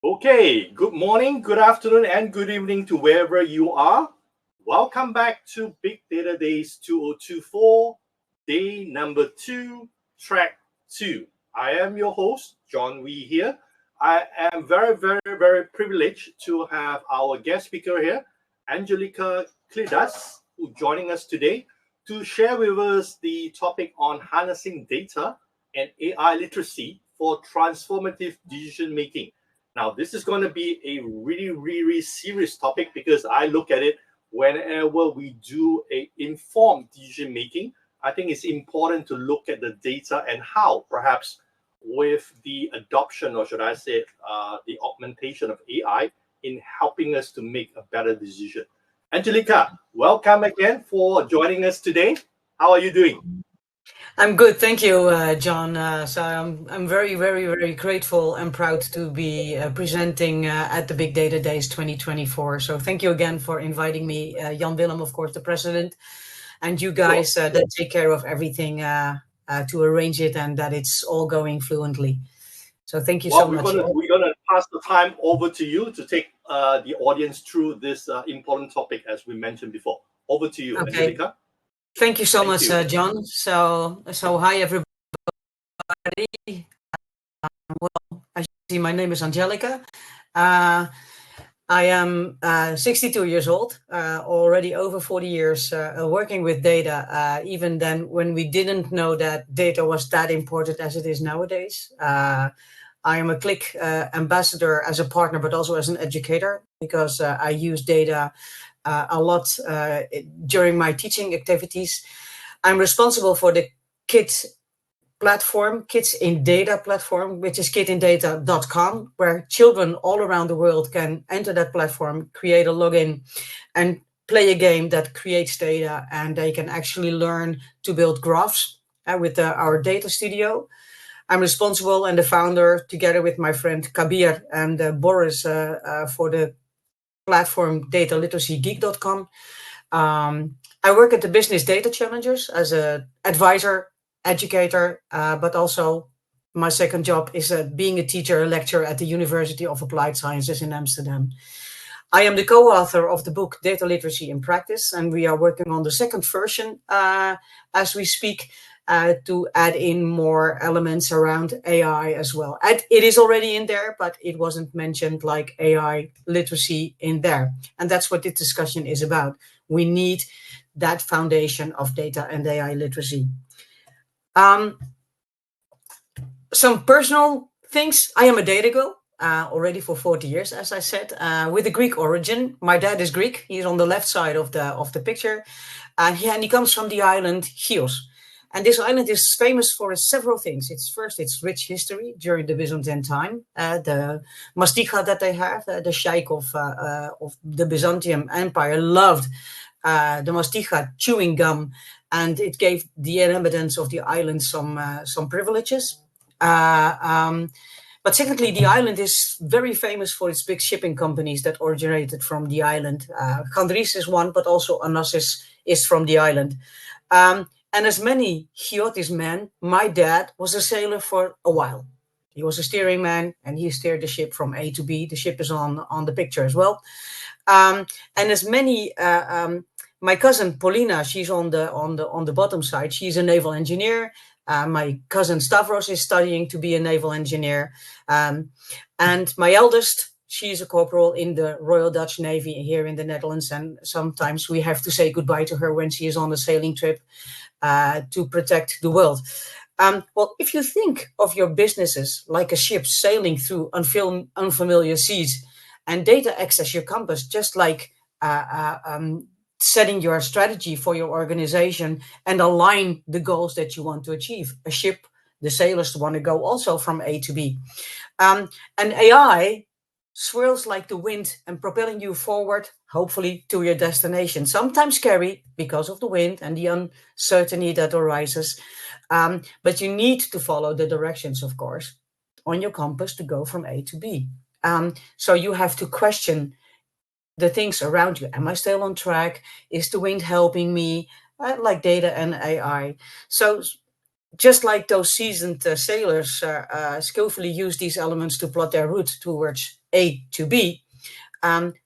Okay, good morning, good afternoon, and good evening to wherever you are. Welcome back to Big Data Days 2024, day number 2, track 2. I am your host, John Wee here. I am very privileged to have our guest speaker here, Angelika Klidas, who joining us today to share with us the topic on harnessing data and AI literacy for transformative decision making. Now, this is going to be a really serious topic because I look at it whenever we do a informed decision making. I think it's important to look at the data and how, perhaps, with the adoption, or should I say, the augmentation of AI in helping us to make a better decision. Angelika, welcome again for joining us today. How are you doing? I'm good, thank you, John. So I'm very grateful and proud to be presenting at the Big Data Days 2024. So thank you again for inviting me, Jan Willem, of course, the president, and you Sure. guys that take care of everything to arrange it and that it's all going fluently. So thank you so Well, we're much. gonna we're gonna pass the time over to you to take the audience through this important topic, as we mentioned before. Over to you, Okay, Angelica. thank you so Thank much, you. John. So hi everybody. As you see, my name is Angelica. Uh, I am 62 years old, already over 40 years working with data, even then when we didn't know that data was that important as it is nowadays. I am a Click ambassador as a partner, but also as an educator, because I use data a lot during my teaching activities. I'm responsible for the Kids platform, Kids in Data platform, which is kidindata.com, where children all around the world can enter that platform, create a login, and play a game that creates data, and they can actually learn to build graphs with our data studio. I'm responsible and the founder, together with my friend Kabir and Boris, for the platform dataliteracygeek.com. I work at the Business Data Challengers as an advisor, educator, but also my second job is being a teacher, a lecturer at the University of Applied Sciences in Amsterdam. I am the co-author of the book Data Literacy in Practice, and we are working on the second version as we speak to add in more elements around AI as well. It is already in there, but it wasn't mentioned like AI literacy in there. And that's what this discussion is about. We need that foundation of data and AI literacy. Some personal things. I am a data girl. Already for 40 years, as I said, with a Greek origin. My dad is Greek. He's on the left side of the picture, and he comes from the island Chios. And this island is famous for several things. It's rich history during the Byzantine time. The mastica that they have, the sheikh of the Byzantium Empire loved the mastica chewing gum, and it gave the inhabitants of the island some privileges. But secondly, the island is very famous for its big shipping companies that originated from the island. Gandries is one, but also Onassis is from the island. And as many Chiotis men, my dad was a sailor for a while. He was a steering man, and he steered the ship from A to B. The ship is on the picture as well. And as many, my cousin Paulina, she's on the bottom side. She's a naval engineer. My cousin Stavros is studying to be a naval engineer. And my eldest, she's a corporal in the Royal Dutch Navy here in the Netherlands. And sometimes we have to say goodbye to her when she is on a sailing trip to protect the world. Well, if you think of your businesses like a ship sailing through unfamiliar seas, and data acts as your compass, just like setting your strategy for your organization and align the goals that you want to achieve. A ship, the sailors want to go also from A to B. And AI swirls like the wind and propelling you forward, hopefully to your destination. Sometimes scary because of the wind and the uncertainty that arises. But you need to follow the directions, of course, on your compass to go from A to B. So you have to question the things around you. Am I still on track? Is the wind helping me? Like data and AI. So just like those seasoned sailors skillfully use these elements to plot their route towards A to B,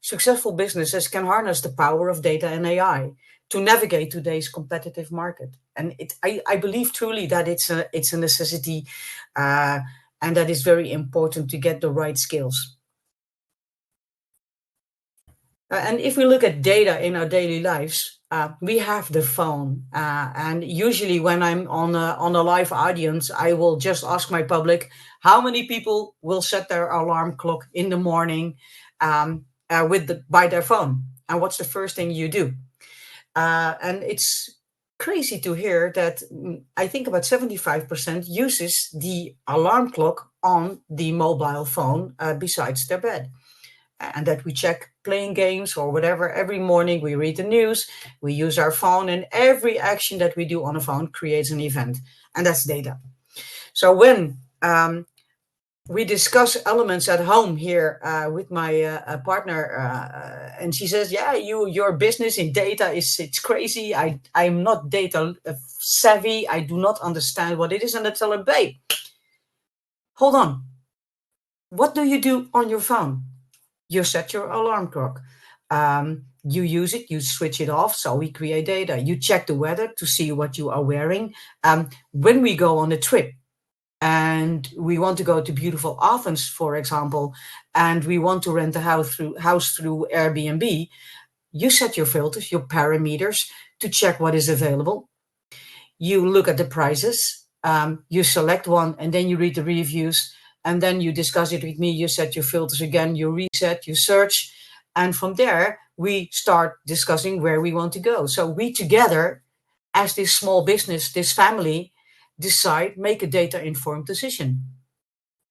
successful businesses can harness the power of data and AI to navigate today's competitive market. And I believe truly that it's a necessity, and that is very important to get the right skills. And if we look at data in our daily lives, we have the phone. And usually when I'm on a live audience, I will just ask my public, how many people will set their alarm clock in the morning by their phone? And what's the first thing you do? And it's crazy to hear that I think about 75% uses the alarm clock on the mobile phone besides their bed. And that we check playing games or whatever every morning. We read the news, we use our phone, and every action that we do on a phone creates an event, and that's data. So when we discuss elements at home here with my partner, and she says, "Yeah, your business in data it's crazy. I'm not data savvy. I do not understand what it is." And I tell her, "Babe, hold on. What do you do on your phone? You set your alarm clock. You use it, you switch it off, so we create data. You check the weather to see what you are wearing. When we go on a trip and we want to go to beautiful Athens, for example, and we want to rent a house through Airbnb, you set your filters, your parameters to check what is available. You look at the prices, you select one, and then you read the reviews. And then you discuss it with me, you set your filters again, you reset, you search. And from there, we start discussing where we want to go. So we together, as this small business, this family, make a data-informed decision.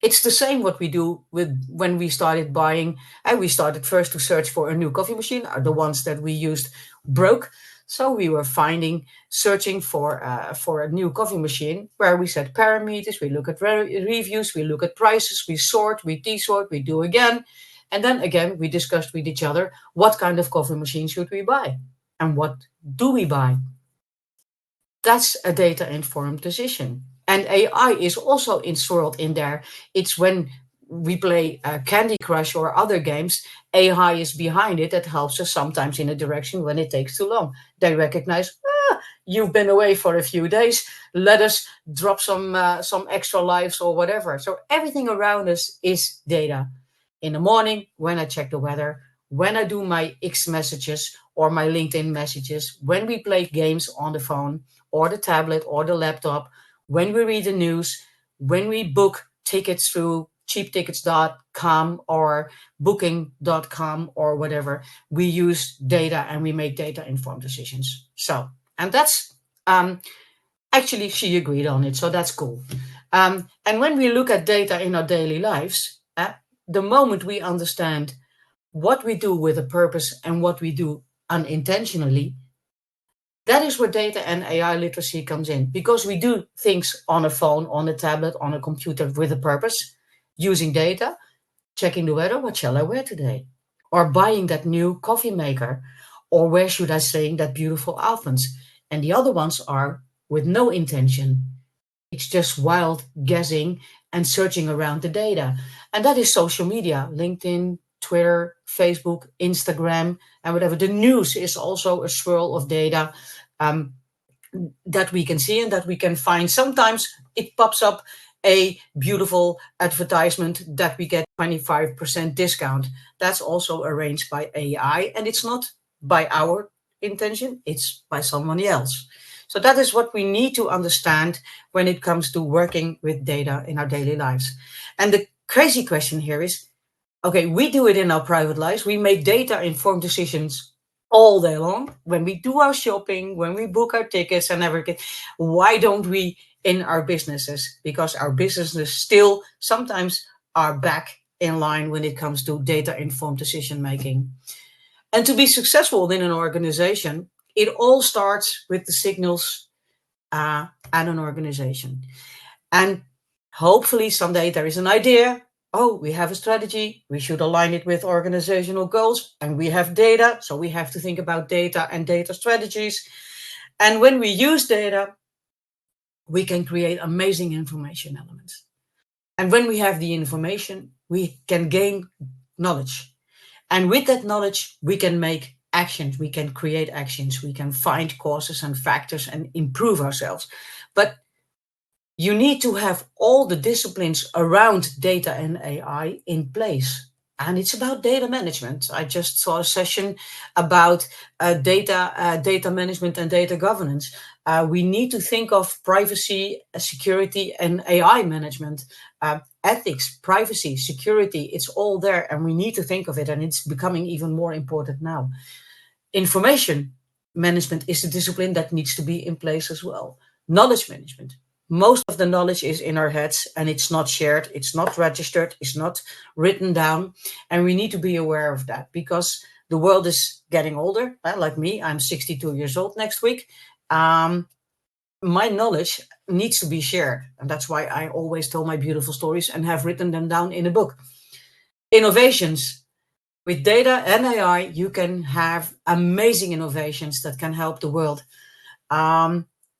It's the same what we do with when we started buying. And we started first to search for a new coffee machine. The ones that we used broke. So we were searching for a new coffee machine where we set parameters, we look at reviews, we look at prices, we sort, we desort, we do again. And then again, we discussed with each other, what kind of coffee machine should we buy? And what do we buy? That's a data-informed decision. And AI is also installed in there. It's when we play Candy Crush or other games, AI is behind it that helps us sometimes in a direction when it takes too long. They recognize, you've been away for a few days. Let us drop some extra lives or whatever. So everything around us is data. In the morning, when I check the weather, when I do my X messages or my LinkedIn messages, when we play games on the phone or the tablet or the laptop, when we read the news, when we book tickets through cheaptickets.com or booking.com or whatever, we use data and we make data-informed decisions. So, and that's, actually she agreed on it, so that's cool. And when we look at data in our daily lives, the moment we understand what we do with a purpose and what we do unintentionally, that is where data and AI literacy comes in, because we do things on a phone, on a tablet, on a computer with a purpose, using data, checking the weather, what shall I wear today? Or buying that new coffee maker, or where should I stay in that beautiful Athens? And the other ones are with no intention. It's just wild guessing and searching around the data. And that is social media, LinkedIn, Twitter, Facebook, Instagram, and whatever. The news is also a swirl of data that we can see and that we can find. Sometimes it pops up a beautiful advertisement that we get 25% discount. That's also arranged by AI, and it's not by our intention, it's by someone else. So that is what we need to understand when it comes to working with data in our daily lives. And the crazy question here is, okay, we do it in our private lives. We make data-informed decisions all day long. When we do our shopping, when we book our tickets and everything, why don't we in our businesses? Because our businesses still sometimes are back in line when it comes to data-informed decision-making. And to be successful in an organization, it all starts with the signals at an organization. And hopefully someday there is an idea. Oh, we have a strategy. We should align it with organizational goals. And we have data. So we have to think about data and data strategies. And when we use data, we can create amazing information elements. And when we have the information, we can gain knowledge. And with that knowledge, we can make actions, we can create actions, we can find causes and factors and improve ourselves. But you need to have all the disciplines around data and AI in place. And it's about data management. I just saw a session about data management and data governance. We need to think of privacy, security, and AI management. Ethics, privacy, security, it's all there, and we need to think of it, and it's becoming even more important now. Information management is a discipline that needs to be in place as well. Knowledge management. Most of the knowledge is in our heads and it's not shared, it's not registered, it's not written down. And we need to be aware of that because the world is getting older. Like me, I'm 62 years old next week. My knowledge needs to be shared. And that's why I always tell my beautiful stories and have written them down in a book. Innovations. With data and AI, you can have amazing innovations that can help the world.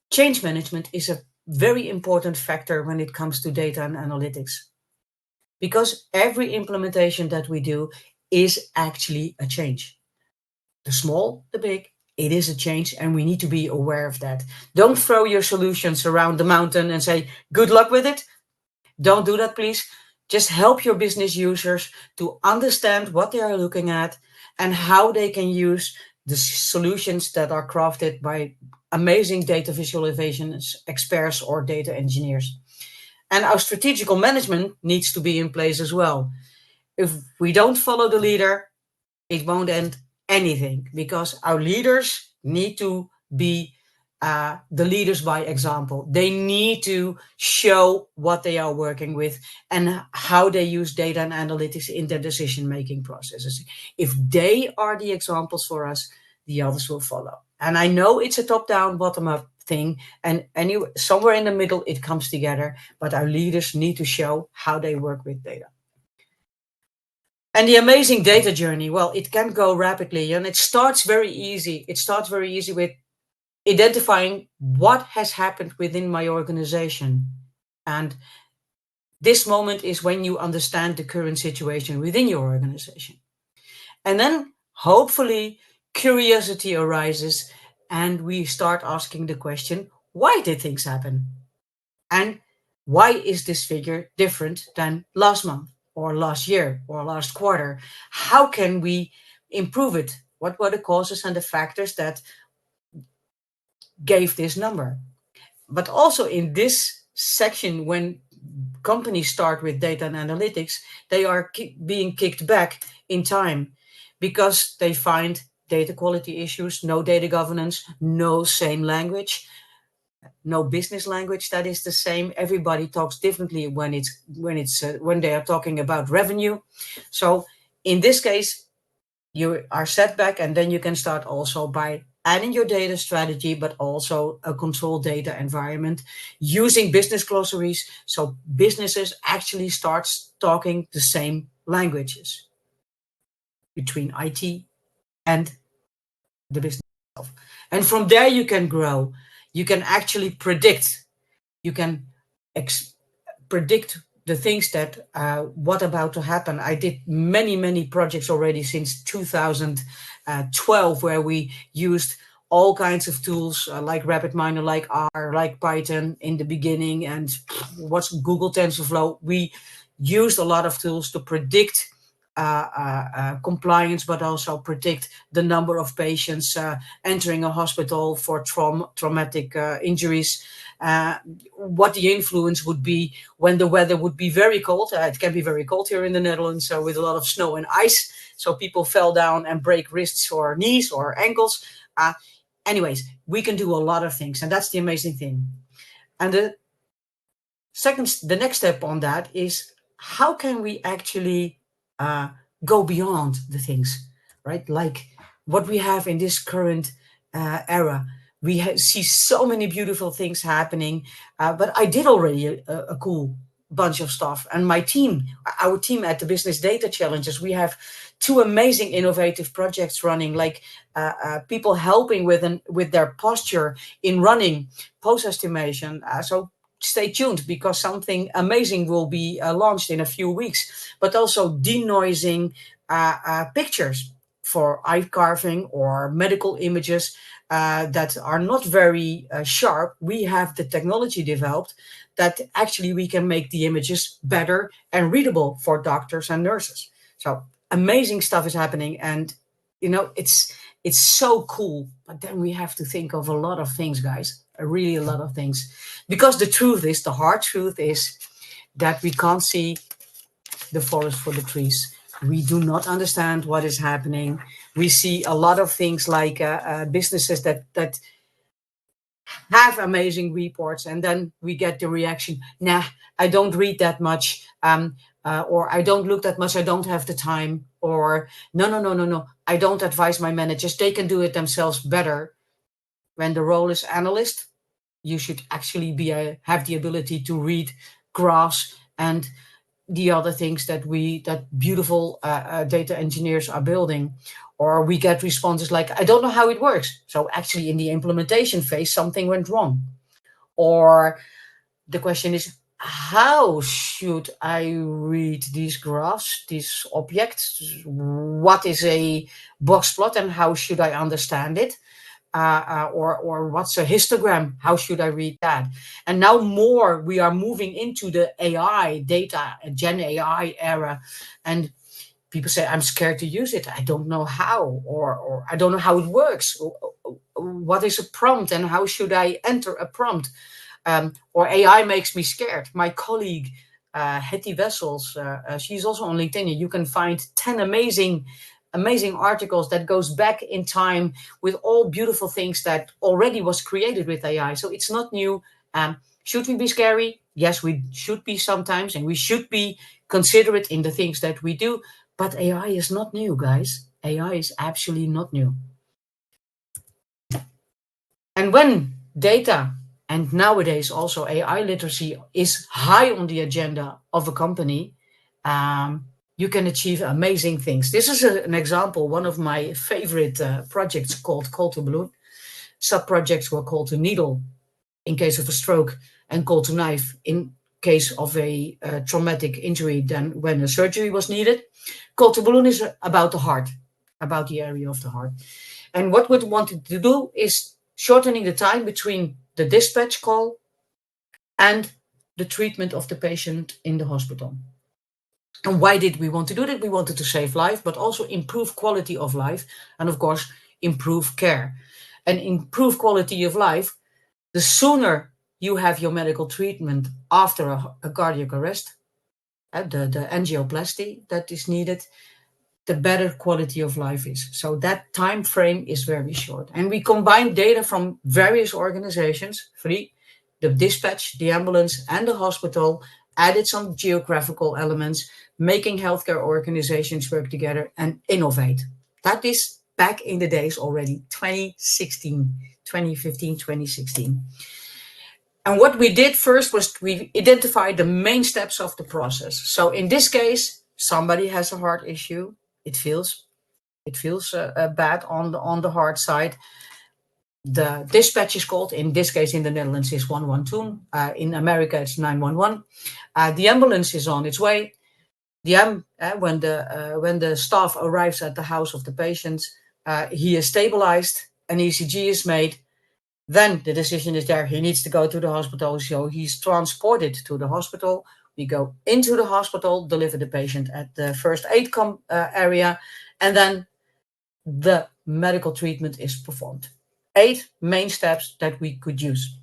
Change management is a very important factor when it comes to data and analytics, because every implementation that we do is actually a change. The small, the big, it is a change, and we need to be aware of that. Don't throw your solutions around the mountain and say, good luck with it. Don't do that, please. Just help your business users to understand what they are looking at and how they can use the solutions that are crafted by amazing data visualization experts or data engineers. And our strategical management needs to be in place as well. If we don't follow the leader, it won't end anything, because our leaders need to be the leaders by example. They need to show what they are working with and how they use data and analytics in their decision-making processes. If they are the examples for us, the others will follow. And I know it's a top-down, bottom-up thing, and anyway, somewhere in the middle it comes together, but our leaders need to show how they work with data. And the amazing data journey, well, it can go rapidly, and it starts very easy. It starts very easy with identifying what has happened within my organization. And this moment is when you understand the current situation within your organization. And then hopefully curiosity arises and we start asking the question, why did things happen? And why is this figure different than last month or last year or last quarter? How can we improve it? What were the causes and the factors that gave this number? But also in this section, when companies start with data and analytics, they are being kicked back in time because they find data quality issues, no data governance, no same language, no business language that is the same. Everybody talks differently when they are talking about revenue. So in this case, you are set back, and then you can start also by adding your data strategy, but also a controlled data environment using business glossaries. So businesses actually start talking the same languages between IT and the business itself. And from there you can grow. You can actually predict. You can predict the things that what about to happen. I did many projects already since 2012 where we used all kinds of tools like RapidMiner, like R, like Python in the beginning, and what's Google TensorFlow. We used a lot of tools to predict compliance, but also predict the number of patients entering a hospital for traumatic injuries, what the influence would be when the weather would be very cold. It can be very cold here in the Netherlands with a lot of snow and ice, so people fell down and break wrists or knees or ankles. Anyways, we can do a lot of things, and that's the amazing thing. And the next step on that is, how can we actually go beyond the things, right? Like what we have in this current era. We see so many beautiful things happening, but I did already a cool bunch of stuff. And my team, our team at the Business Data Challenges, we have 2 amazing innovative projects running, like people helping with their posture in running, post estimation. So stay tuned because something amazing will be launched in a few weeks. But also denoising pictures for eye carving or medical images that are not very sharp. We have the technology developed that actually we can make the images better and readable for doctors and nurses. So amazing stuff is happening, and it's so cool. But then we have to think of a lot of things, guys, really a lot of things, because the hard truth is that we can't see the forest for the trees. We do not understand what is happening. We see a lot of things like businesses that have amazing reports, and then we get the reaction, nah, I don't read that much, or I don't look that much, I don't have the time, or no, I don't advise my managers, they can do it themselves better. When the role is analyst, you should actually have the ability to read graphs and the other things that beautiful data engineers are building. Or we get responses like, I don't know how it works. So actually in the implementation phase, something went wrong. Or the question is, how should I read these graphs, these objects? What is a box plot and how should I understand it? Or what's a histogram? How should I read that? And now we are moving into the AI data, Gen AI era, and people say, I'm scared to use it. I don't know how, or I don't know how it works. What is a prompt and how should I enter a prompt? Or AI makes me scared. My colleague, Hetty Wessels, she's also on LinkedIn. You can find 10 amazing articles that goes back in time with all beautiful things that already was created with AI. So it's not new. Should we be scary? Yes, we should be sometimes, and we should be considerate in the things that we do. But AI is not new, guys. AI is absolutely not new. And when data and nowadays also AI literacy is high on the agenda of a company, you can achieve amazing things. This is an example, one of my favorite projects called Call to Balloon. Sub-projects were Call to Needle in case of a stroke and Call to Knife in case of a traumatic injury than when a surgery was needed. Call to Balloon is about the heart, about the area of the heart. And what we wanted to do is shortening the time between the dispatch call and the treatment of the patient in the hospital. And why did we want to do that? We wanted to save life, but also improve quality of life, and of course, improve care. And improve quality of life, the sooner you have your medical treatment after a cardiac arrest, the angioplasty that is needed, the better quality of life is. So that time frame is very short. And we combined data from various organizations, the dispatch, the ambulance, and the hospital, added some geographical elements, making healthcare organizations work together and innovate. That is back in the days already, 2016, 2015, 2016. And what we did first was we identified the main steps of the process. So in this case, somebody has a heart issue. It feels bad on the heart side. The dispatch is called, in this case in the Netherlands, is 112. In America, it's 911. The ambulance is on its way. When the staff arrives at the house of the patient, he is stabilized, an ECG is made. Then the decision is there, he needs to go to the hospital, so he's transported to the hospital. We go into the hospital, deliver the patient at the first aid area, and then the medical treatment is performed. 8 main steps that we could use.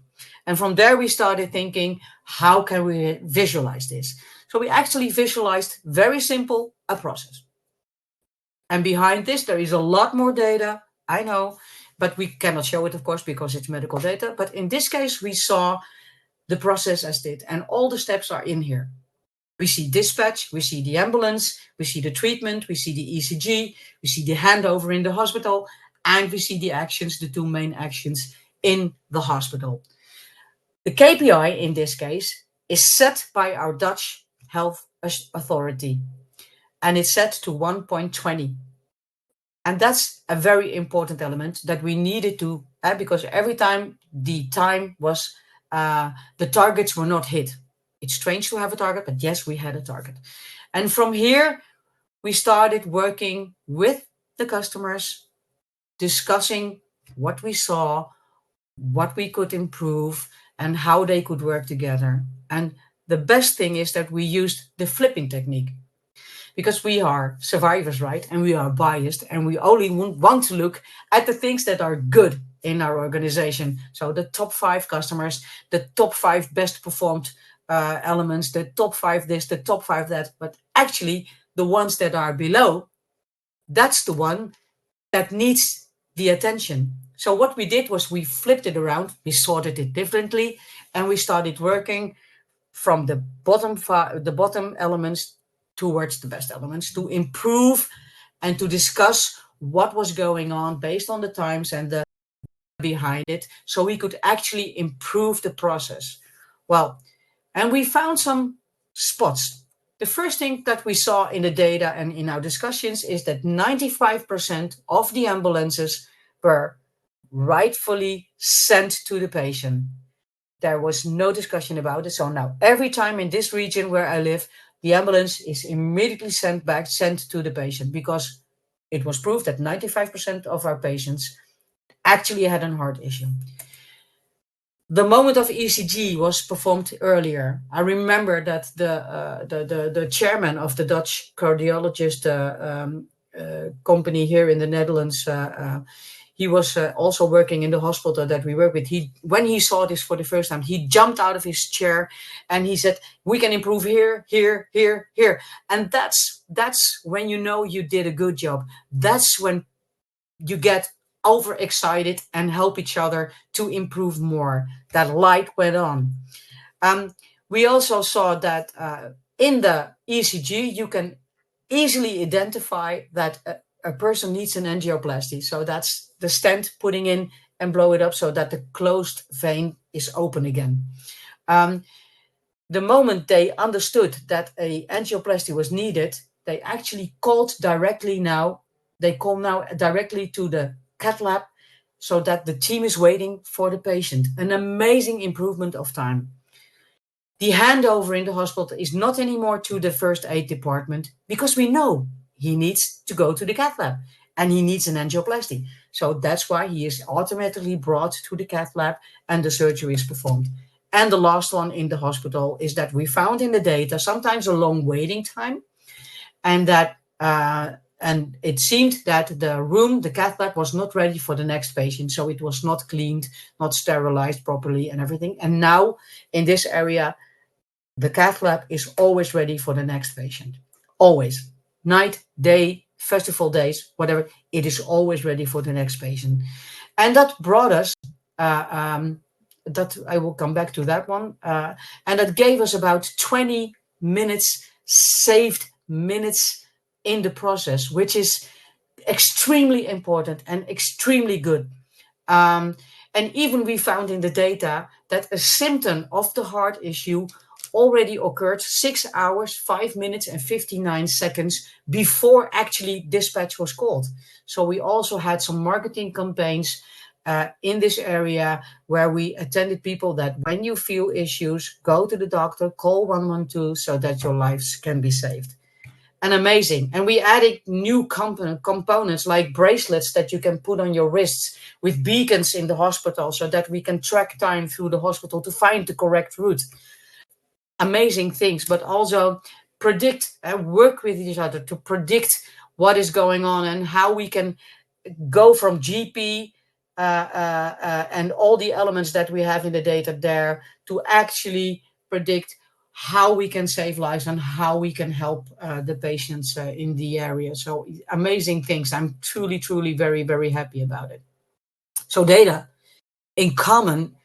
And from there, we started thinking, how can we visualize this? So we actually visualized, very simple, a process. And behind this, there is a lot more data, I know, but we cannot show it, of course, because it's medical data. But in this case, we saw the process as did, and all the steps are in here. We see dispatch, we see the ambulance, we see the treatment, we see the ECG, we see the handover in the hospital, and we see the actions, the 2 main actions in the hospital. The KPI in this case is set by our Dutch health authority, and it's set to 1.20. And that's a very important element that we needed to, because every time the time was the targets were not hit. It's strange to have a target, but yes, we had a target. And from here, we started working with the customers, discussing what we saw, what we could improve, and how they could work together. And the best thing is that we used the flipping technique, because we are survivors, right? And we are biased, and we only want to look at the things that are good in our organization. So the top 5 customers, the top 5 best performed elements, the top 5 this, the top 5 that. But actually, the ones that are below, that's the one that needs the attention. So what we did was we flipped it around, we sorted it differently, and we started working from the bottom elements towards the best elements to improve and to discuss what was going on based on the times and the behind it, so we could actually improve the process. Well, and we found some spots. The first thing that we saw in the data and in our discussions is that 95% of the ambulances were rightfully sent to the patient. There was no discussion about it. So now every time in this region where I live, the ambulance is immediately sent to the patient, because it was proved that 95% of our patients actually had a heart issue. The moment of ECG was performed earlier. I remember that the chairman of the Dutch cardiologist company here in the Netherlands, he was also working in the hospital that we work with. When he saw this for the first time, he jumped out of his chair and he said, "We can improve here, here, here, here." And that's when you know you did a good job. That's when you get overexcited and help each other to improve more. That light went on. We also saw that in the ECG, you can easily identify that a person needs an angioplasty. So that's the stent putting in and blow it up so that the closed vein is open again. The moment they understood that a angioplasty was needed, they actually called directly now. They call now directly to the cath lab, so that the team is waiting for the patient. An amazing improvement of time. The handover in the hospital is not anymore to the first aid department, because we know he needs to go to the cath lab and he needs an angioplasty. So that's why he is automatically brought to the cath lab and the surgery is performed. And the last one in the hospital is that we found in the data sometimes a long waiting time, and that and it seemed that the cath lab was not ready for the next patient, so it was not cleaned, not sterilized properly and everything. And now in this area, the cath lab is always ready for the next patient. Always. Night, day, festival days, whatever, it is always ready for the next patient. And that brought us, that I will come back to that one, and that gave us about 20 minutes, saved minutes in the process, which is extremely important and extremely good. And even we found in the data that a symptom of the heart issue already occurred 6 hours, 5 minutes, and 59 seconds before actually dispatch was called. So we also had some marketing campaigns in this area where we attended people that when you feel issues, go to the doctor, call 112 so that your lives can be saved. And amazing. And we added new components like bracelets that you can put on your wrists with beacons in the hospital so that we can track time through the hospital to find the correct route. Amazing things, but also predict and work with each other to predict what is going on and how we can go from GP and all the elements that we have in the data there to actually predict how we can save lives and how we can help the patients in the area. So amazing things. I'm truly, truly very, very happy about it. So data in common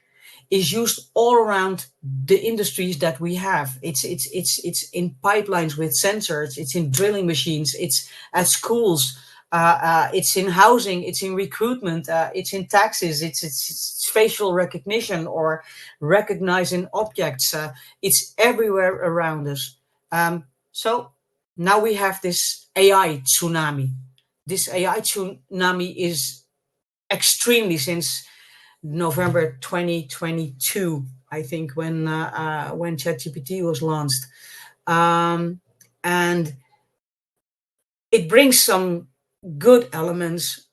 is used all around the industries that we have. It's in pipelines with sensors. It's in drilling machines. It's at schools. It's in housing. It's in recruitment. It's in taxes. It's facial recognition or recognizing objects. It's everywhere around us. So now we have this AI tsunami. This AI tsunami is extremely since November 2022. I think, when ChatGPT was launched. And it brings some good elements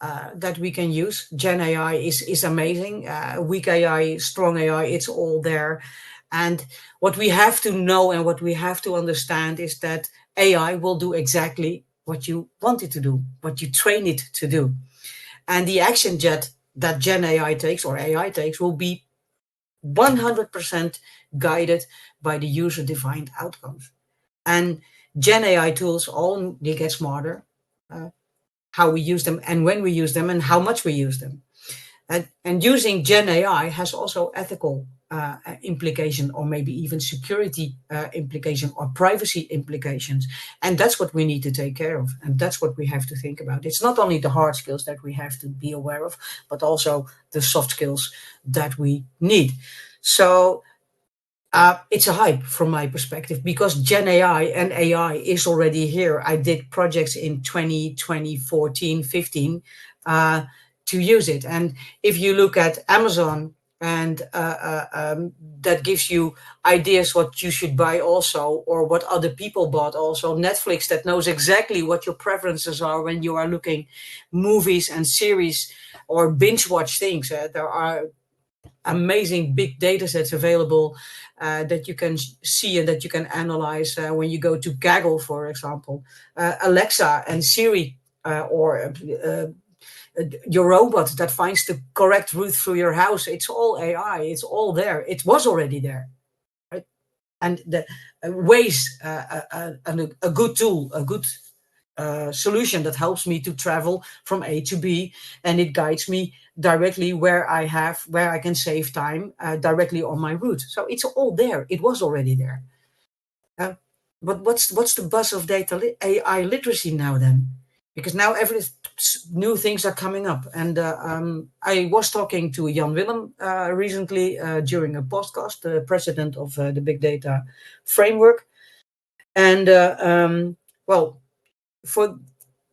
that we can use. Gen AI is amazing. Weak AI, strong AI, it's all there. And what we have to know and what we have to understand is that AI will do exactly what you want it to do, what you train it to do. And the action jet that Gen AI takes or AI takes will be 100% guided by the user-defined outcomes. And Gen AI tools only get smarter, how we use them and when we use them and how much we use them. And using Gen AI has also ethical implication, or maybe even security implication or privacy implications. And that's what we need to take care of. And that's what we have to think about. It's not only the hard skills that we have to be aware of, but also the soft skills that we need. So it's a hype from my perspective, because Gen AI and AI is already here. I did projects in 2014, 15 to use it. And if you look at Amazon, and that gives you ideas what you should buy also, or what other people bought also. Netflix, that knows exactly what your preferences are when you are looking movies and series or binge watch things. There are amazing big data sets available that you can see and that you can analyze when you go to Gaggle, for example. Alexa and Siri, or your robot that finds the correct route through your house. It's all AI. It's all there. It was already there. Right? And the Waze, a good tool, a good solution that helps me to travel from A to B, and it guides me directly where I can save time directly on my route. So it's all there. It was already there. But what's the buzz of AI literacy now then? Because now every new things are coming up. And I was talking to Jan Willem recently during a podcast, the president of the Big Data Framework. And well, for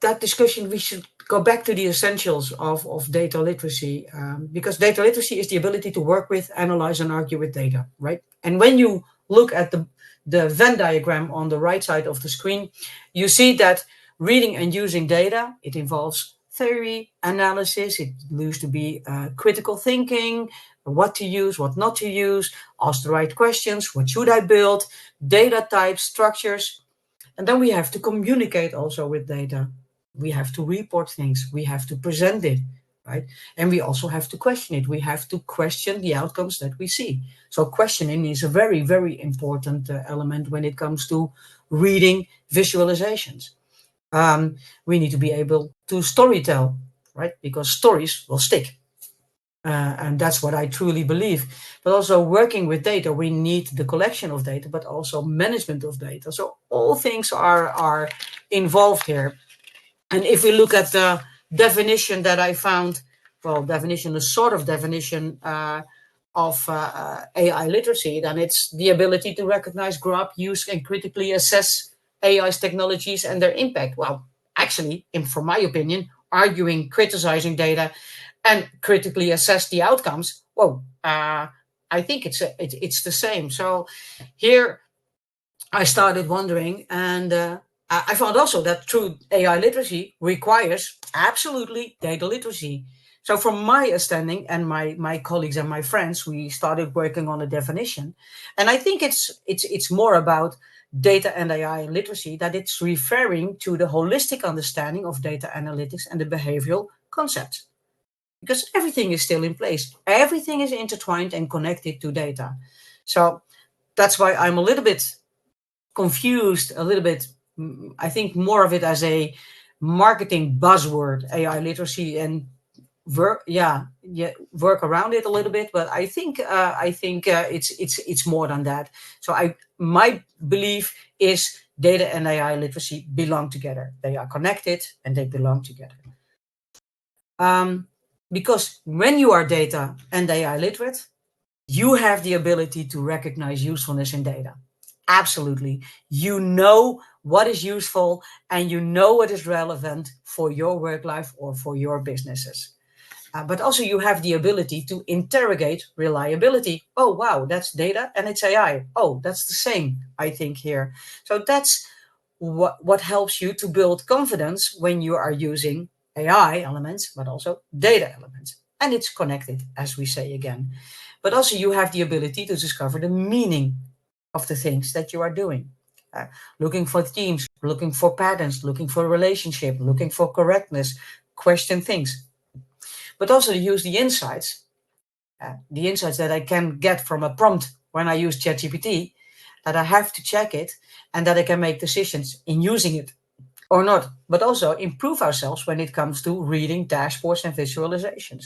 that discussion, we should go back to the essentials of data literacy, because data literacy is the ability to work with, analyze, and argue with data, right? And when you look at the Venn diagram on the right side of the screen, you see that reading and using data, it involves theory, analysis, it used to be critical thinking, what to use, what not to use, ask the right questions, what should I build, data types, structures. And then we have to communicate also with data. We have to report things. We have to present it, right? And we also have to question it. We have to question the outcomes that we see. So questioning is a very, very important element when it comes to reading visualizations. We need to be able to storytell, right? Because stories will stick. And that's what I truly believe. But also working with data, we need the collection of data, but also management of data. So all things are involved here. And if we look at the definition that I found, well, definition, a sort of definition of AI literacy, then it's the ability to recognize, grab, use, and critically assess AI's technologies and their impact. Well, actually, from my opinion, arguing, criticizing data, and critically assess the outcomes. Well, I think it's the same. So here I started wondering, and I found also that true AI literacy requires absolutely data literacy. So from my understanding and my colleagues and my friends, we started working on a definition, and I think it's more about data and AI literacy, that it's referring to the holistic understanding of data analytics and the behavioral concepts. Because everything is still in place. Everything is intertwined and connected to data. So that's why I'm a little bit confused, a little bit, I think more of it as a marketing buzzword, AI literacy, and work around it a little bit. But I think it's more than that. So my belief is data and AI literacy belong together. They are connected and they belong together. Because when you are data and AI literate, you have the ability to recognize usefulness in data. Absolutely. You know what is useful and you know what is relevant for your work life or for your businesses. But also you have the ability to interrogate reliability. Oh, wow, that's data and it's AI. Oh, that's the same, I think, here. So that's what helps you to build confidence when you are using AI elements, but also data elements. And it's connected, as we say again. But also you have the ability to discover the meaning of the things that you are doing. Looking for themes, looking for patterns, looking for relationship, looking for correctness, question things. But also to use the insights that I can get from a prompt when I use ChatGPT, that I have to check it and that I can make decisions in using it or not, but also improve ourselves when it comes to reading dashboards and visualizations.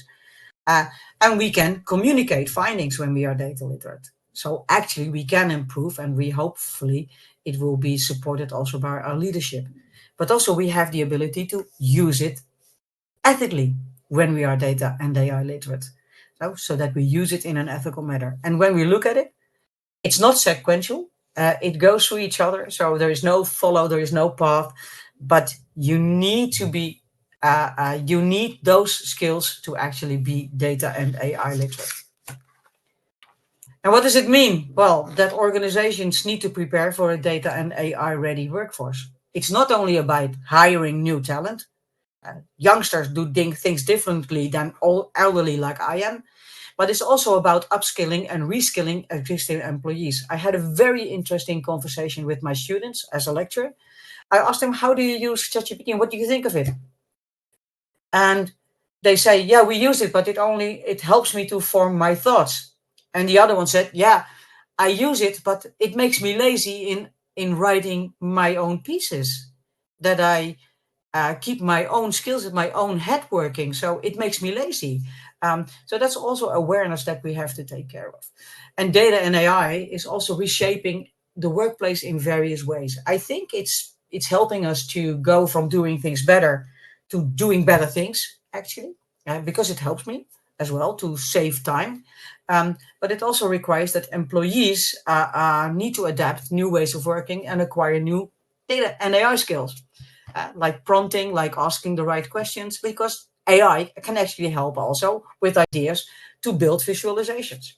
And we can communicate findings when we are data literate. So actually we can improve, and we hopefully it will be supported also by our leadership. But also we have the ability to use it ethically when we are data and AI literate. So that we use it in an ethical manner. And when we look at it, it's not sequential. It goes through each other. So there is no follow, there is no path, but you need to be, you need those skills to actually be data and AI literate. And what does it mean? Well, that organizations need to prepare for a data and AI ready workforce. It's not only about hiring new talent. Youngsters do things differently than all elderly like I am. But it's also about upskilling and reskilling existing employees. I had a very interesting conversation with my students as a lecturer. I asked them, how do you use ChatGPT and what do you think of it? And they say, yeah, we use it, but it helps me to form my thoughts. And the other one said, yeah, I use it, but it makes me lazy in writing my own pieces, that I keep my own skills in my own head working. So it makes me lazy. So that's also awareness that we have to take care of. And data and AI is also reshaping the workplace in various ways. I think it's helping us to go from doing things better to doing better things, actually, because it helps me as well to save time. But it also requires that employees need to adapt new ways of working and acquire new data and AI skills. Like prompting, like asking the right questions, because AI can actually help also with ideas to build visualizations.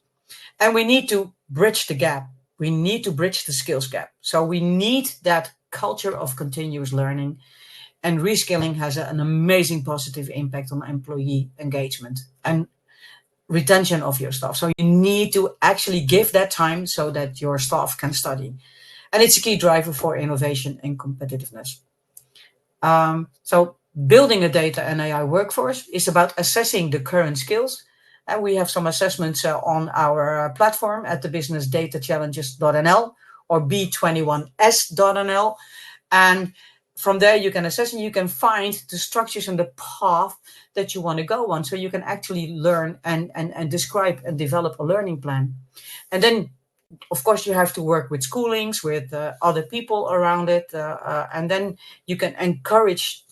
And we need to bridge the gap. We need to bridge the skills gap. So we need that culture of continuous learning, and reskilling has an amazing positive impact on employee engagement and retention of your staff. So you need to actually give that time so that your staff can study. And it's a key driver for innovation and competitiveness. So building a data and AI workforce is about assessing the current skills. And we have some assessments on our platform at the businessdatachallenges.nl or b21s.nl. And from there you can assess and you can find the structures and the path that you want to go on. So you can actually learn and describe and develop a learning plan. And then of course, you have to work with schoolings, with other people around it. And then you can encourage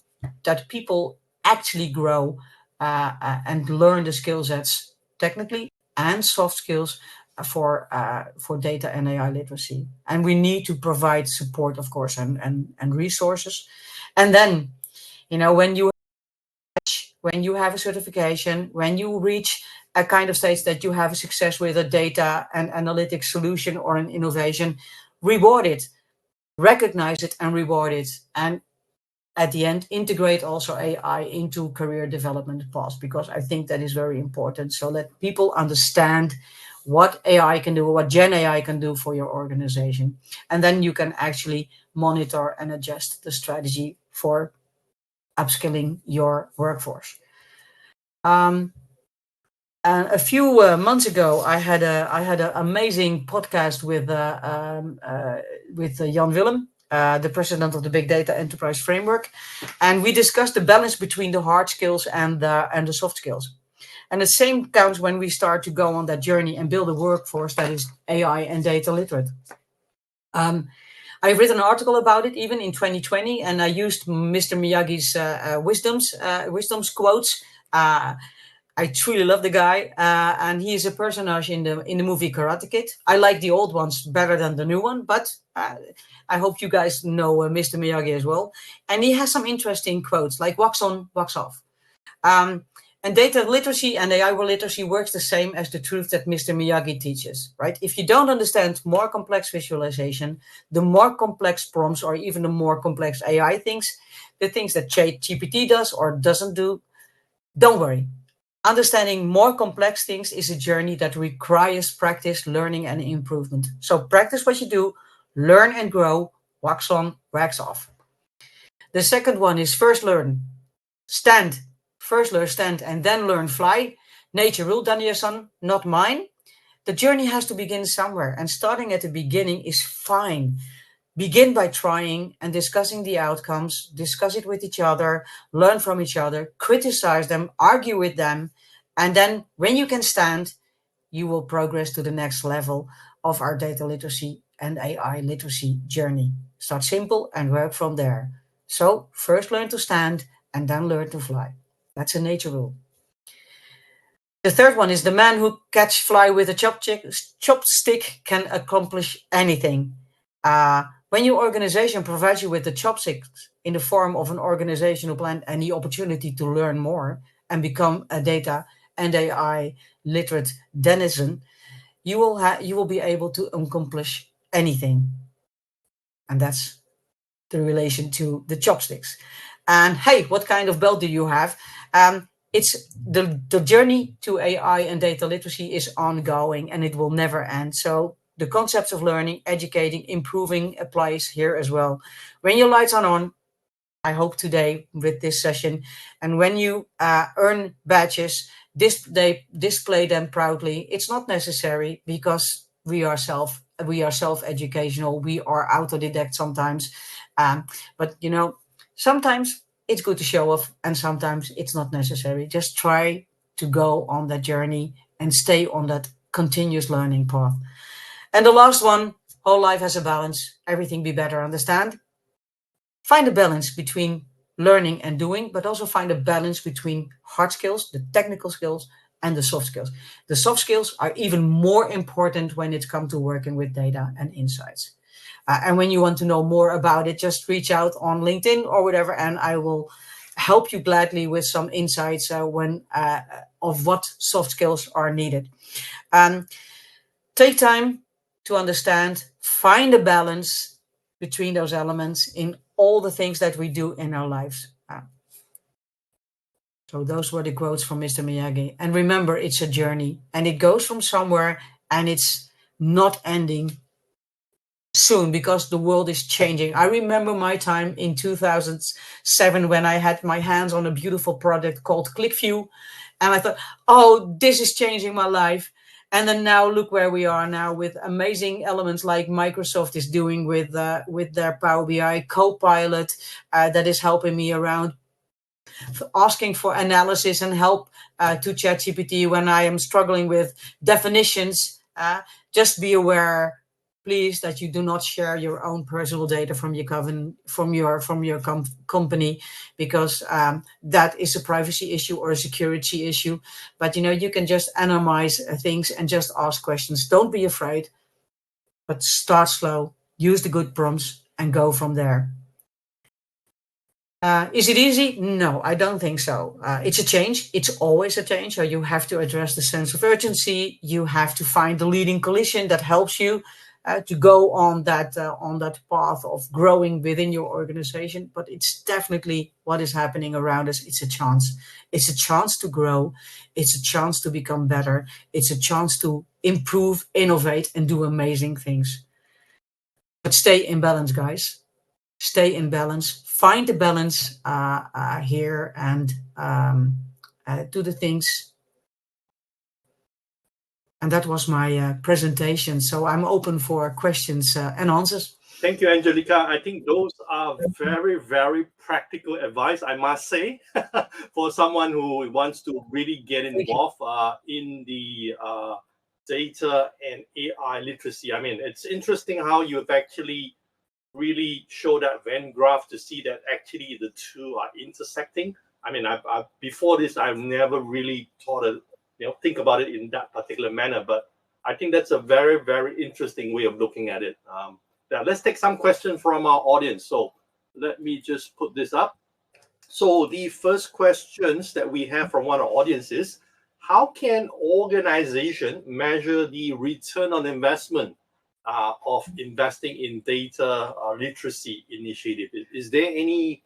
that people actually grow and learn the skill sets, technically and soft skills, for data and AI literacy. And we need to provide support, of course, and resources. And then, when you have a certification, when you reach a kind of stage that you have a success with a data and analytics solution or an innovation, reward it, recognize it and reward it. And at the end, integrate also AI into career development paths, because I think that is very important. So let people understand what AI can do, what Gen AI can do for your organization. And then you can actually monitor and adjust the strategy for upskilling your workforce. And a few months ago, I had an amazing podcast with Jan Willem, the president of the Big Data Enterprise Framework, and we discussed the balance between the hard skills and the soft skills. And the same counts when we start to go on that journey and build a workforce that is AI and data literate. I've written an article about it even in 2020, and I used Mr. Miyagi's wisdoms quotes. I truly love the guy, and he is a personage in the movie Karate Kid. I like the old ones better than the new one, but I hope you guys know Mr. Miyagi as well. And he has some interesting quotes, like "wax on, wax off." And data literacy and AI literacy works the same as the truth that Mr. Miyagi teaches, right? If you don't understand more complex visualization, the more complex prompts, or even the more complex AI things, the things that ChatGPT does or doesn't do, don't worry. Understanding more complex things is a journey that requires practice, learning, and improvement. So practice what you do, learn and grow, wax on, wax off. The second one is first learn, stand. First learn stand and then learn fly. Nature rule, Daniel-san, not mine. The journey has to begin somewhere, and starting at the beginning is fine. Begin by trying and discussing the outcomes, discuss it with each other, learn from each other, criticize them, argue with them, and then when you can stand, you will progress to the next level of our data literacy and AI literacy journey. Start simple and work from there. So first learn to stand and then learn to fly. That's a nature rule. The third one is the man who catch fly with a chopstick can accomplish anything. When your organization provides you with the chopsticks in the form of an organizational plan and the opportunity to learn more and become a data and AI literate denizen, you will be able to accomplish anything. And that's the relation to the chopsticks. And hey, what kind of belt do you have? It's the journey to AI and data literacy is ongoing and it will never end. So the concepts of learning, educating, improving applies here as well. When your lights are on, I hope today with this session, and when you earn badges, display them proudly. It's not necessary because we are self-educational. We are autodidact sometimes, but you know, sometimes it's good to show off, and sometimes it's not necessary. Just try to go on that journey and stay on that continuous learning path. And the last one, whole life has a balance. Everything be better, understand? Find a balance between learning and doing, but also find a balance between hard skills, the technical skills, and the soft skills. The soft skills are even more important when it comes to working with data and insights. And when you want to know more about it, just reach out on LinkedIn or whatever, and I will help you gladly with some insights of what soft skills are needed. Take time to understand, find a balance between those elements in all the things that we do in our lives. So those were the quotes from Mr. Miyagi. And remember, it's a journey and it goes from somewhere, and it's not ending soon because the world is changing. I remember my time in 2007 when I had my hands on a beautiful product called ClickView, and I thought, oh, this is changing my life. And then now look where we are now with amazing elements like Microsoft is doing with their Power BI Copilot that is helping me around, asking for analysis and help to ChatGPT when I am struggling with definitions. Just be aware, please, that you do not share your own personal data from your company, because that is a privacy issue or a security issue. But you know, you can just analyze things and just ask questions. Don't be afraid, but start slow, use the good prompts, and go from there. Is it easy? No, I don't think so. It's a change. It's always a change. So you have to address the sense of urgency. You have to find the leading coalition that helps you to go on that path of growing within your organization. But it's definitely what is happening around us. It's a chance. It's a chance to grow. It's a chance to become better. It's a chance to improve, innovate, and do amazing things. But stay in balance, guys. Stay in balance. Find the balance here and do the things. And that was my presentation. So I'm open for questions and answers. Thank you, Angelika. I think those are very, very practical advice, I must say, for someone who wants to really get involved in the data and AI literacy. I mean, it's interesting how you've actually really show that Venn graph to see that actually the two are intersecting. I mean, before this, I've never really think about it in that particular manner, but I think that's a very, very interesting way of looking at it. Now, let's take some questions from our audience. So let me just put this up. So the first questions that we have from one of our audience is, how can organization measure the return on investment of investing in data literacy initiative? Is there any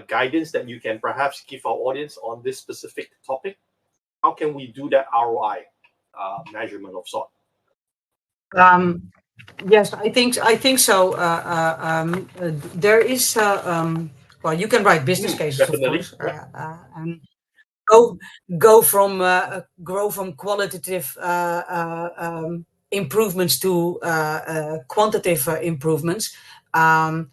guidance that you can perhaps give our audience on this specific topic? How can we do that ROI measurement of sort? Yes, I think so. There is well, you can write business cases, of Definitely. course, and go grow from qualitative improvements to quantitative improvements. Um,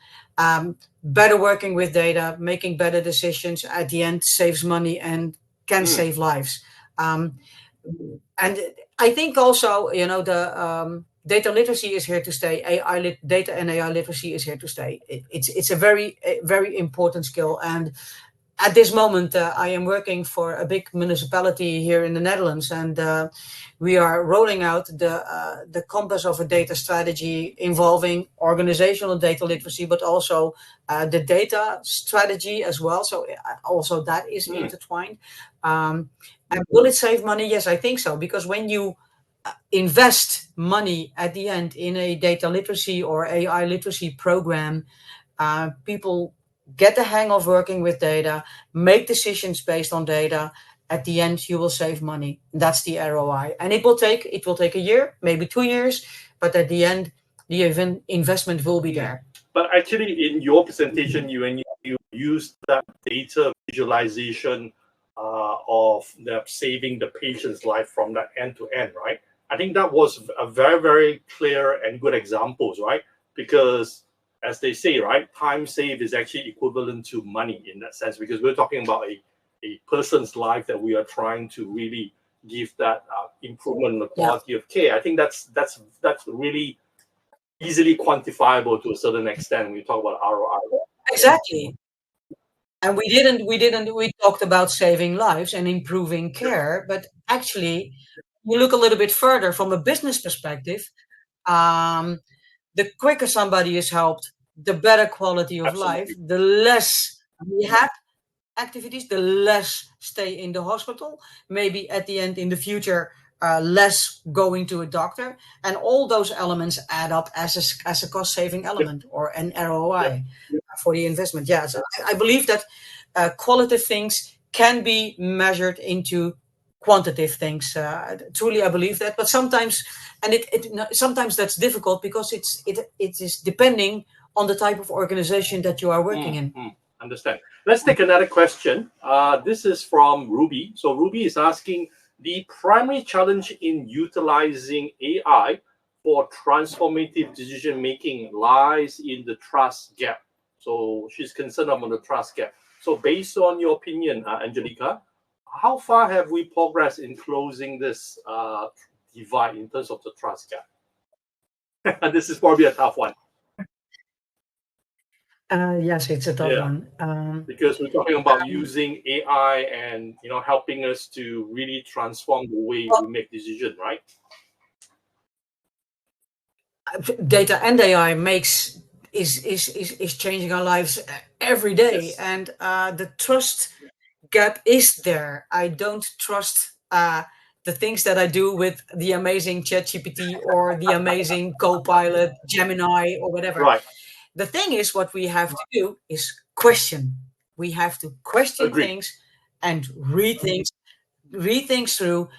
Better working with data, making better decisions at the end saves money and can save lives. Um, and I think also, you know, the data literacy is here to stay. Data and AI literacy is here to stay. It's a very important skill. And at this moment, I am working for a big municipality here in the Netherlands, and we are rolling out the compass of a data strategy involving organizational data literacy, but also the data strategy as well. So also that is intertwined. And will it save money? Yes, I think so, because when you invest money at the end in a data literacy or AI literacy program, people get the hang of working with data, make decisions based on data. At the end, you will save money. That's the ROI, and it will take a year, maybe 2 years, but at the end, the investment will be there. But actually, in your presentation, you used that data visualization of the saving the patient's life from that end to end, right? I think that was a very clear and good examples, right? Because as they say, right, time saved is actually equivalent to money in that sense, because we're talking about a person's life that we are trying to really give that improvement in the quality of care. I think that's really easily quantifiable to a certain extent when we talk about ROI. Exactly. And we talked about saving lives and improving care, but actually, you look a little bit further from a business perspective. Um, the quicker somebody is helped, the better quality of life, Absolutely. the less rehab activities, the less stay in the hospital, maybe at the end in the future, less going to a doctor, and all those elements add up as a cost saving element or an ROI for the investment. Yeah, so I believe that qualitative things can be measured into quantitative things. Truly, I believe that, but sometimes, and sometimes that's difficult because it is depending on the type of organization that you are working in. Understand. Let's take another question. This is from Ruby. So Ruby is asking, the primary challenge in utilizing AI for transformative decision making lies in the trust gap. So she's concerned about the trust gap. So based on your opinion, Angelika, how far have we progressed in closing this divide in terms of the trust gap? This is probably a tough one. Yes, it's a tough one. Because we're talking about using AI and helping us to really transform the way we make decisions, right? Data and AI is changing our lives every day, Yes. and the trust gap is there. I don't trust the things that I do with the amazing ChatGPT or the amazing Copilot, Gemini, or whatever. Right. The thing is, what we have to do is question. We have to question Agreed. things and read things through,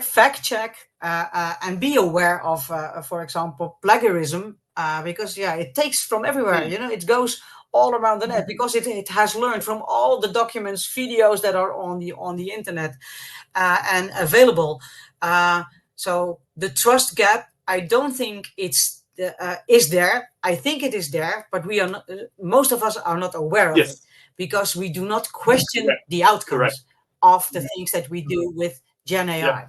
fact check, and be aware of, for example, plagiarism, because it takes from everywhere. It goes all around the net because it has learned from all the documents, videos that are on the internet and available. So the trust gap, I don't think is there. I think it is there, but we are not, most of us are not aware of it because we do not question the outcomes of the things that we do with Gen AI.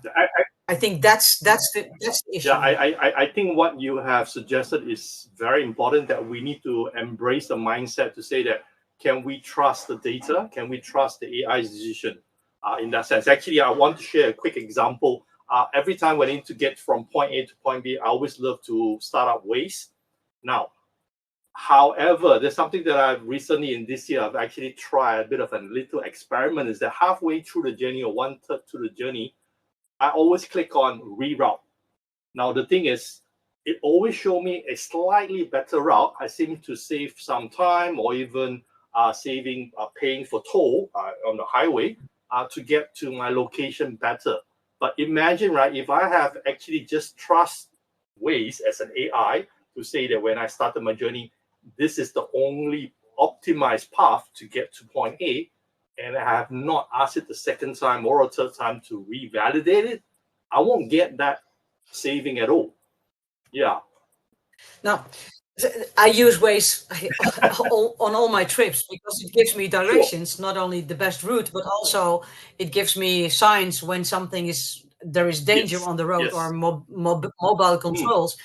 I think that's the issue. Yeah, I think what you have suggested is very important, that we need to embrace the mindset to say that, can we trust the data? Can we trust the AI's decision in that sense? Actually, I want to share a quick example. Every time when I need to get from point A to point B, I always love to start up Waze. Now, However, there's something that I've recently in this year, I've actually tried a bit of a little experiment is that halfway through the journey or 1/3 through the journey, I always click on reroute. Now, the thing is, it always show me a slightly better route. I seem to save some time or even paying for toll on the highway to get to my location better. But imagine, right, if I have actually just trust Waze as an AI to say that when I started my journey, this is the only optimized path to get to point A, and I have not asked it the second time or a third time to revalidate it, I won't get that saving at all. Yeah. Now, I use Waze on all my trips because it gives me directions, not only the best route, but also it gives me signs when there is danger on the road or mobile controls.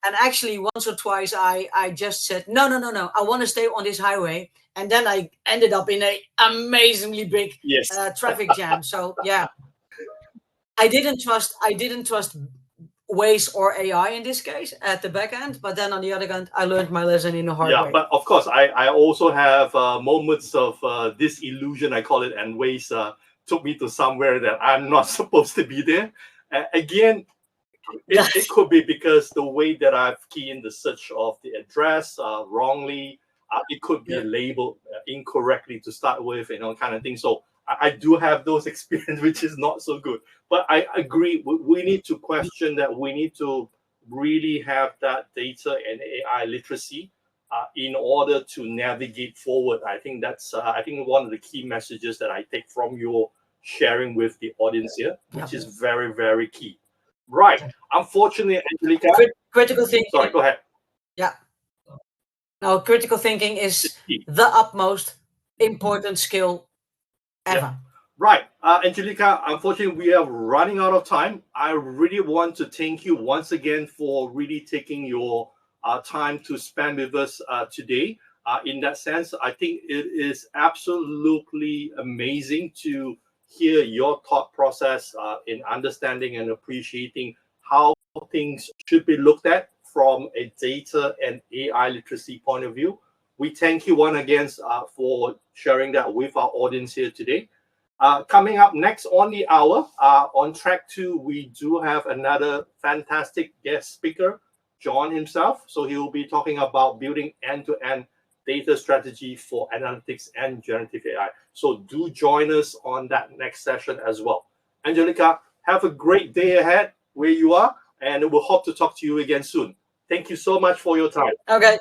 And actually, once or twice, I just said, no, I want to stay on this highway. And then I ended up in an amazingly big traffic jam. So, yeah, I didn't trust Waze or AI in this case at the back end. But then on the other hand, I learned my lesson in a hard way. Yeah, but of course, I also have moments of disillusion, I call it, and Waze took me to somewhere that I'm not supposed to be there. Again, it could be because the way that I've keyed in the search of the address wrongly. It could be labeled incorrectly to start with, kind of thing. So I do have those experiences, which is not so good. But I agree, we need to question that. We need to really have that data and AI literacy in order to navigate forward. I think that's one of the key messages that I take from your sharing with the audience here, which is very, very key. Right. Unfortunately, Angelika. Critical thinking. Sorry, go ahead. Yeah. Now, critical thinking is the utmost important skill ever. Yeah. Right. Angelika, unfortunately, we are running out of time. I really want to thank you once again for really taking your time to spend with us today. In that sense, I think it is absolutely amazing to hear your thought process in understanding and appreciating how things should be looked at from a data and AI literacy point of view. We thank you once again for sharing that with our audience here today. Coming up next on the hour, on track 2, we do have another fantastic guest speaker, John himself. So he will be talking about building end-to-end data strategy for analytics and generative AI. So do join us on that next session as well. Angelika, have a great day ahead where you are, and we'll hope to talk to you again soon. Thank you so much for your time. Okay.